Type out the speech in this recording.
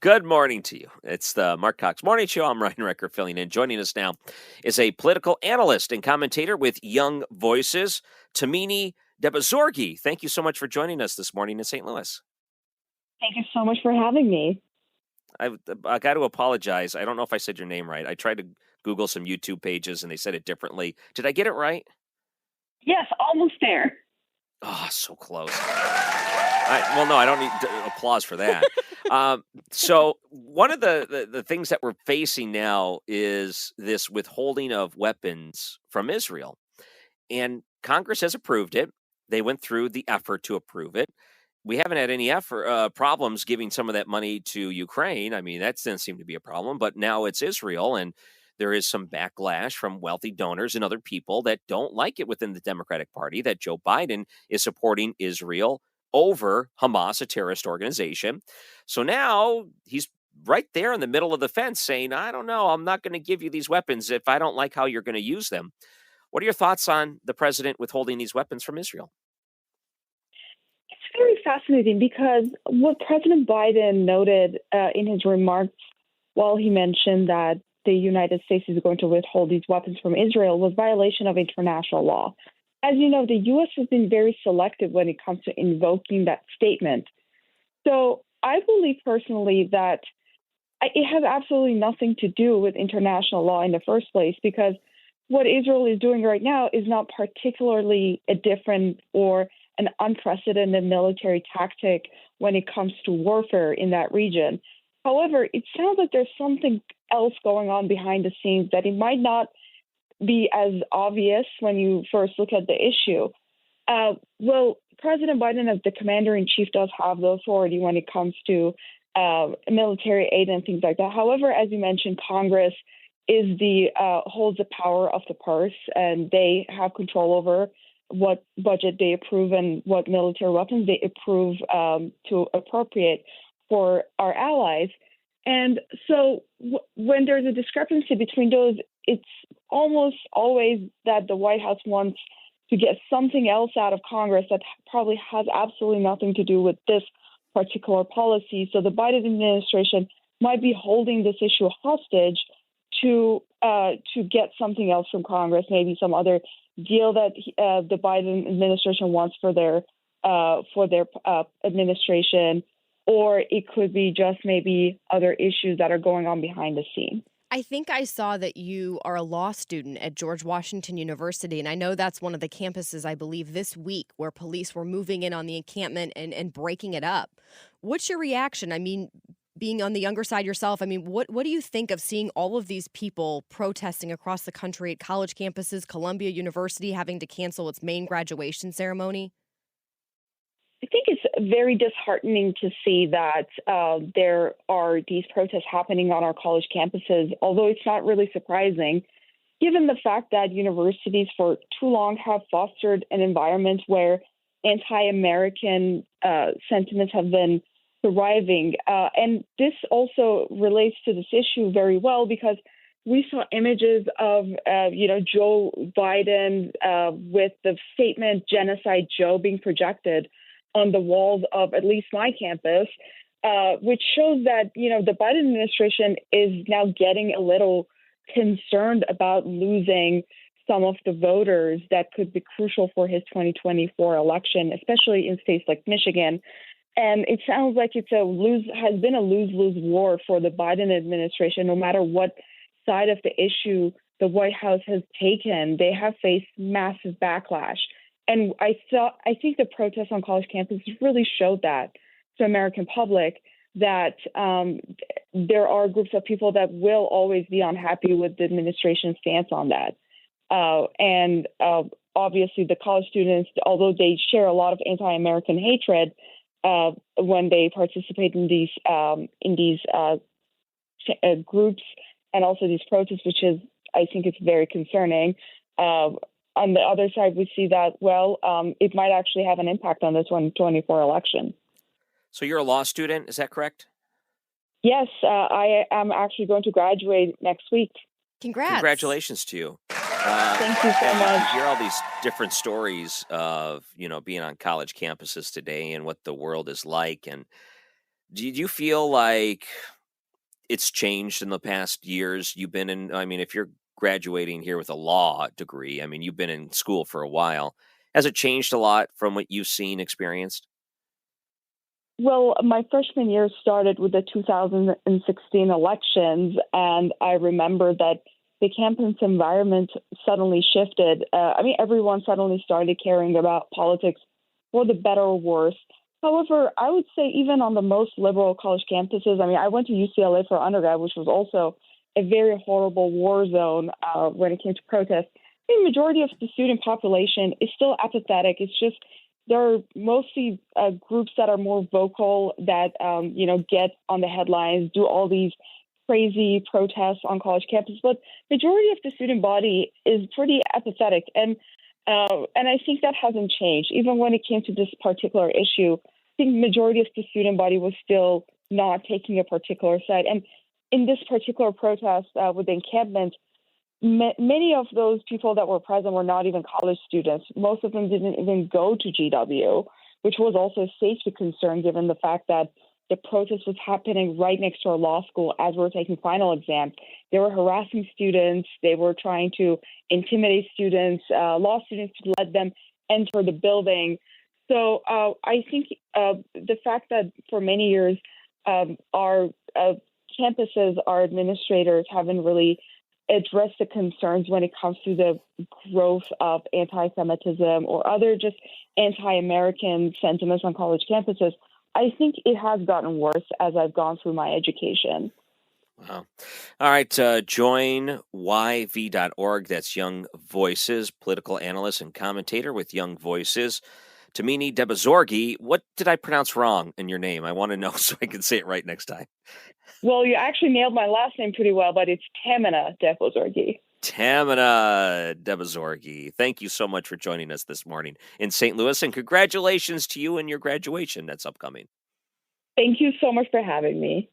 Good morning to you. It's the Marc Cox Morning Show. I'm Ryan Recker filling in. Joining us now is a political analyst and commentator with Young Voices, Tahmineh Dehbozorgi. Thank you so much for joining us this morning in St. Louis. Thank you so much for having me. I got to apologize. I don't know if I said your name right. I tried to Google some YouTube pages and they said it differently. Did I get it right? Yes, almost there. Oh, so close. No, I don't need applause for that. So one of the things that we're facing now is this withholding of weapons from Israel. And Congress has approved it. They went through the effort to approve it. We haven't had any problems giving some of that money to Ukraine. I mean, that doesn't seem to be a problem. But now it's Israel, and there is some backlash from wealthy donors and other people that don't like it within the Democratic Party that Joe Biden is supporting Israel over Hamas, a terrorist organization. So now he's right there in the middle of the fence saying, I don't know, I'm not going to give you these weapons if I don't like how you're going to use them. What are your thoughts on the president withholding these weapons from Israel? It's very fascinating because what President Biden noted in his remarks while he mentioned that the United States is going to withhold these weapons from Israel was violation of international law. As you know, the U.S. has been very selective when it comes to invoking that statement. So I believe personally that it has absolutely nothing to do with international law in the first place, because what Israel is doing right now is not particularly a different or an unprecedented military tactic when it comes to warfare in that region. However, it sounds like there's something else going on behind the scenes that it might not be as obvious when you first look at the issue. President Biden, as the commander-in-chief, does have the authority when it comes to military aid and things like that. However, as you mentioned, Congress is holds the power of the purse, and they have control over what budget they approve and what military weapons they approve to appropriate for our allies. And so when there's a discrepancy between those, it's almost always that the White House wants to get something else out of Congress that probably has absolutely nothing to do with this particular policy. So the Biden administration might be holding this issue hostage to get something else from Congress, maybe some other deal that the Biden administration wants for their administration, or it could be just maybe other issues that are going on behind the scene. I think I saw that you are a law student at George Washington University, and I know that's one of the campuses, I believe, this week where police were moving in on the encampment and breaking it up. What's your reaction? I mean, being on the younger side yourself, I mean, what do you think of seeing all of these people protesting across the country at college campuses, Columbia University having to cancel its main graduation ceremony? I think it's very disheartening to see that there are these protests happening on our college campuses, although it's not really surprising, given the fact that universities for too long have fostered an environment where anti-American sentiments have been thriving. And this also relates to this issue very well, because we saw images of, Joe Biden with the statement "Genocide Joe" being projected on the walls of at least my campus, which shows that, the Biden administration is now getting a little concerned about losing some of the voters that could be crucial for his 2024 election, especially in states like Michigan. And it sounds like has been a lose-lose war for the Biden administration. No matter what side of the issue the White House has taken, they have faced massive backlash. And I think the protests on college campuses really showed that to American public, that there are groups of people that will always be unhappy with the administration's stance on that. And obviously the college students, although they share a lot of anti-American hatred when they participate in these groups and also these protests, which is, I think it's very concerning. On the other side, we see that, it might actually have an impact on the 2024 election. So you're a law student, is that correct? Yes, I am actually going to graduate next week. Congrats. Congratulations to you. Thank you so much. You hear all these different stories of, being on college campuses today and what the world is like. And Do you feel like it's changed in the past years you've been in? I mean, if you're graduating here with a law degree, I mean, you've been in school for a while. Has it changed a lot from what you've seen, experienced? Well, my freshman year started with the 2016 elections, and I remember that the campus environment suddenly shifted. Everyone suddenly started caring about politics for the better or worse. However, I would say even on the most liberal college campuses, I went to UCLA for undergrad, which was also a very horrible war zone when it came to protests. The majority of the student population is still apathetic. It's just there are mostly groups that are more vocal, that get on the headlines, do all these crazy protests on college campus. But majority of the student body is pretty apathetic, and I think that hasn't changed. Even when it came to this particular issue, I think majority of the student body was still not taking a particular side. And in this particular protest with the encampment, many of those people that were present were not even college students. Most of them didn't even go to GW, which was also a safety concern given the fact that the protest was happening right next to our law school as we were taking final exams. They were harassing students. They were trying to intimidate students, law students, to let them enter the building. So I think the fact that for many years our campuses, our administrators haven't really address the concerns when it comes to the growth of anti-Semitism or other just anti-American sentiments on college campuses, I think it has gotten worse as I've gone through my education. Wow. All right. Join YV.org. That's Young Voices, political analyst and commentator with Young Voices. Tahmineh Dehbozorgi. What did I pronounce wrong in your name? I want to know so I can say it right next time. Well, you actually nailed my last name pretty well, but it's Tahmineh Dehbozorgi. Tahmineh Dehbozorgi. Thank you so much for joining us this morning in St. Louis, and congratulations to you and your graduation that's upcoming. Thank you so much for having me.